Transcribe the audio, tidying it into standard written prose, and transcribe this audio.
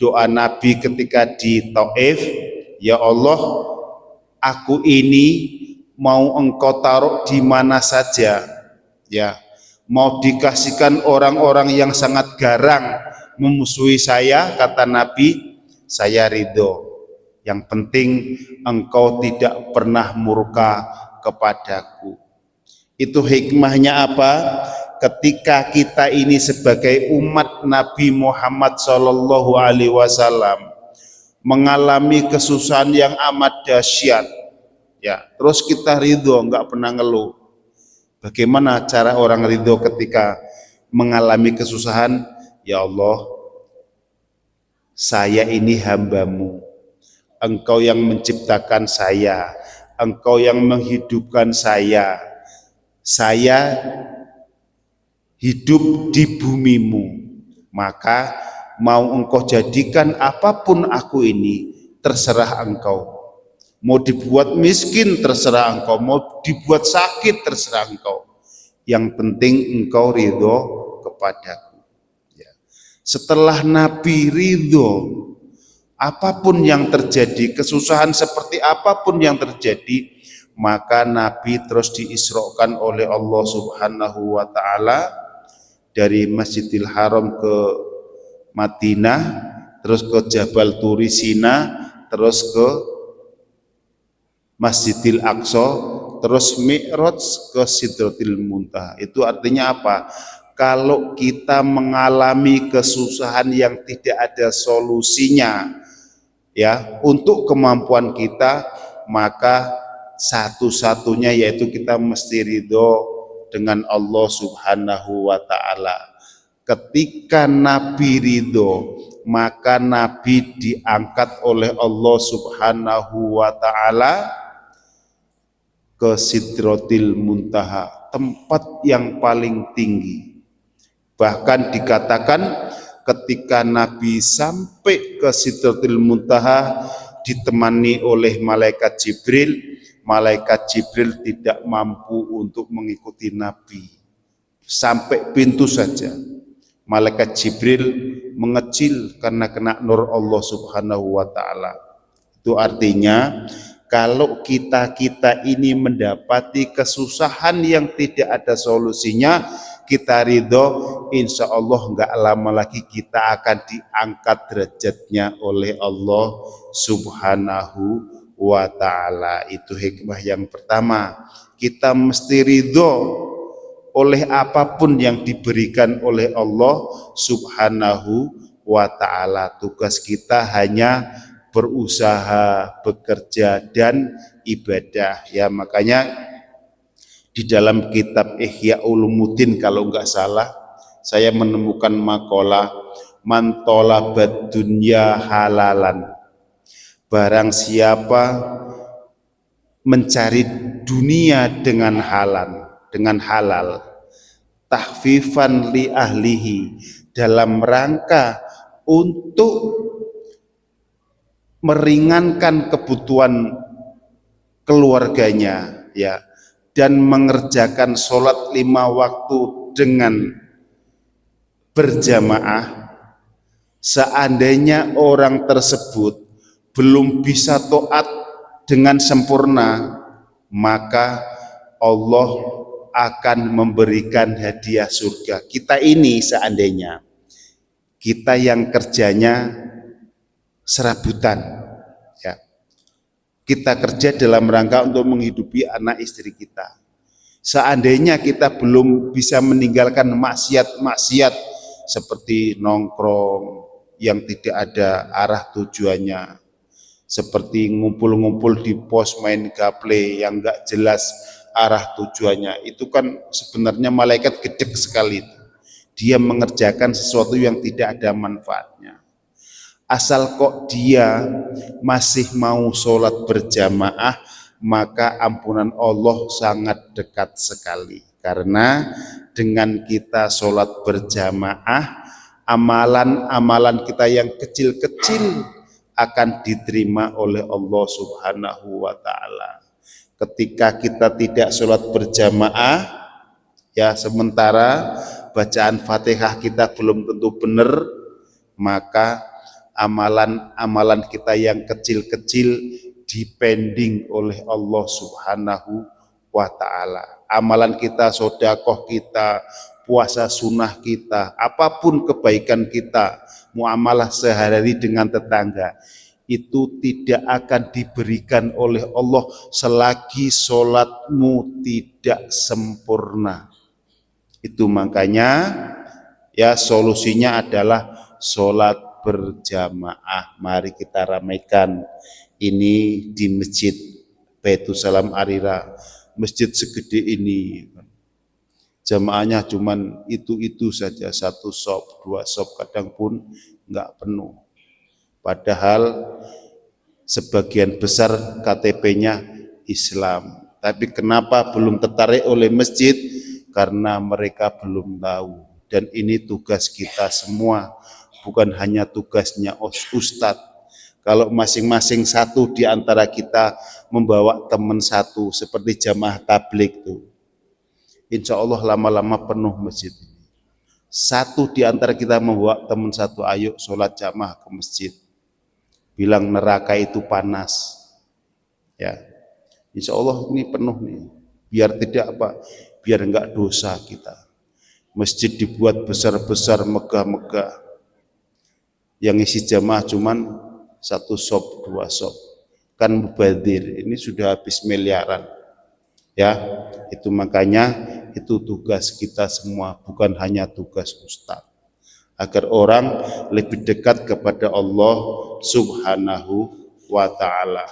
doa Nabi ketika di Taif, ya Allah, aku ini mau engkau taruh di mana saja, ya, mau dikasihkan orang-orang yang sangat garang memusuhi saya, kata Nabi, saya ridho. Yang penting engkau tidak pernah murka kepadaku. Itu hikmahnya apa? Ketika kita ini sebagai umat Nabi Muhammad Shallallahu Alaihi Wasallam mengalami kesusahan yang amat dahsyat, ya, terus kita ridho, nggak pernah ngeluh. Bagaimana cara orang ridho ketika mengalami kesusahan? Ya Allah, saya ini hambamu, engkau yang menciptakan saya, engkau yang menghidupkan saya hidup di bumimu, maka mau engkau jadikan apapun aku ini, terserah engkau. Mau dibuat miskin, terserah engkau. Mau dibuat sakit, terserah engkau. Yang penting engkau ridho kepadaku. Ya. Setelah Nabi ridho, apapun yang terjadi, kesusahan seperti apapun yang terjadi, maka Nabi terus diisrokan oleh Allah Subhanahu wa Ta'ala dari Masjidil Haram ke Madinah, terus ke Jabal Turi Sina, terus ke Masjidil Aqsa, terus Mi'raj ke Sidratil Muntaha. Itu artinya apa? Kalau kita mengalami kesusahan yang tidak ada solusinya, ya, untuk kemampuan kita, maka satu-satunya yaitu kita mesti ridho dengan Allah Subhanahu wa Ta'ala. Ketika Nabi ridho, maka Nabi diangkat oleh Allah Subhanahu wa Ta'ala ke Sidratil Muntaha, tempat yang paling tinggi. Bahkan dikatakan ketika Nabi sampai ke Sidratil Muntaha ditemani oleh malaikat Jibril tidak mampu untuk mengikuti Nabi. Sampai pintu saja malaikat Jibril mengecil karena kena nur Allah Subhanahu wa Ta'ala. Itu artinya kalau kita ini mendapati kesusahan yang tidak ada solusinya, kita ridho, insya Allah nggak lama lagi kita akan diangkat derajatnya oleh Allah Subhanahu wa Ta'ala. Itu hikmah yang pertama. Kita mesti ridho oleh apapun yang diberikan oleh Allah Subhanahu wa Ta'ala. Tugas kita hanya berusaha, bekerja, dan ibadah. Ya, makanya di dalam kitab Ihya Ulumuddin kalau enggak salah, saya menemukan makalah man talabad dunya halalan. Barang siapa mencari dunia dengan halal, tahfifan li ahlihi, dalam rangka untuk meringankan kebutuhan keluarganya, ya, dan mengerjakan sholat 5 waktu dengan berjamaah. Seandainya orang tersebut belum bisa taat dengan sempurna, maka Allah akan memberikan hadiah surga. Kita ini seandainya kita yang kerjanya serabutan, ya, kita kerja dalam rangka untuk menghidupi anak istri kita. Seandainya kita belum bisa meninggalkan maksiat seperti nongkrong yang tidak ada arah tujuannya, seperti ngumpul-ngumpul di pos main gaple yang enggak jelas arah tujuannya, itu kan sebenarnya malaikat gedek sekali. Dia mengerjakan sesuatu yang tidak ada manfaatnya. Asal kok dia masih mau sholat berjamaah, maka ampunan Allah sangat dekat sekali. Karena dengan kita sholat berjamaah, amalan-amalan kita yang kecil-kecil akan diterima oleh Allah Subhanahu wa Ta'ala. Ketika kita tidak sholat berjamaah, ya, sementara bacaan Fatihah kita belum tentu benar, maka amalan-amalan kita yang kecil-kecil dipending oleh Allah Subhanahu wa ta'ala. Amalan kita, sedekah kita, puasa sunnah kita, apapun kebaikan kita, muamalah sehari-hari dengan tetangga, itu tidak akan diberikan oleh Allah selagi sholatmu tidak sempurna. Itu makanya ya solusinya adalah sholat berjamaah. Mari kita ramaikan ini di Masjid Baitulsalam Arira, masjid segede ini. Jamaahnya cuman itu saja, 1 shop, 2 shop, kadang pun enggak penuh. Padahal sebagian besar KTP-nya Islam. Tapi kenapa belum tertarik oleh masjid? Karena mereka belum tahu. Dan ini tugas kita semua, bukan hanya tugasnya Ustadz. Kalau masing-masing satu di antara kita membawa teman satu, seperti jamaah tabligh itu, insya Allah lama-lama penuh masjid. Satu di antara kita membawa teman satu, ayo sholat jamaah ke masjid. Bilang neraka itu panas, ya. Insya Allah ini penuh nih. Biar tidak apa? Biar enggak dosa kita. Masjid dibuat besar-besar, megah-megah. Yang isi jamaah cuman 1 shop, 2 shop. Kan mubadzir, ini sudah habis miliaran. Ya, itu makanya itu tugas kita semua, bukan hanya tugas Ustadz. Agar orang lebih dekat kepada Allah Subhanahu wa ta'ala.